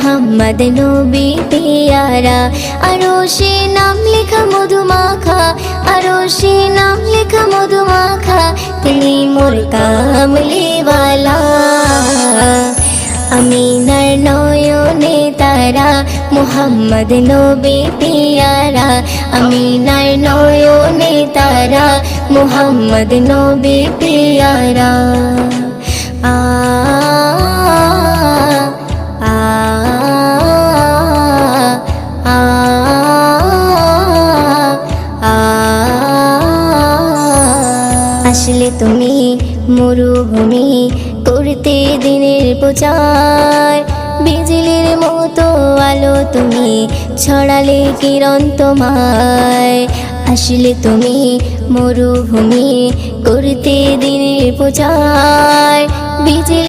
মুহাম্মদ নবী পিয়ারা। আরশে নাম লেখা মধুমাখা, আরশে নাম লেখা মধুমাখা, তিনি মোর কামলিওয়ালা। আমিনার নয়নে তারা, মুহাম্মদ নবী পিয়ারা। আমিনার নয়নে তারা, মুহাম্মদ নবী পিয়ারা। আ আ আ আ আসলে তুমি মরুভূমি করতে দিনের প্রচার, বিজলির মতো আলো তুমি ছড়ালে কিরণ তোমায়। আসলে তুমি মরুভূমি করতে দিনের প্রচার, বিজলি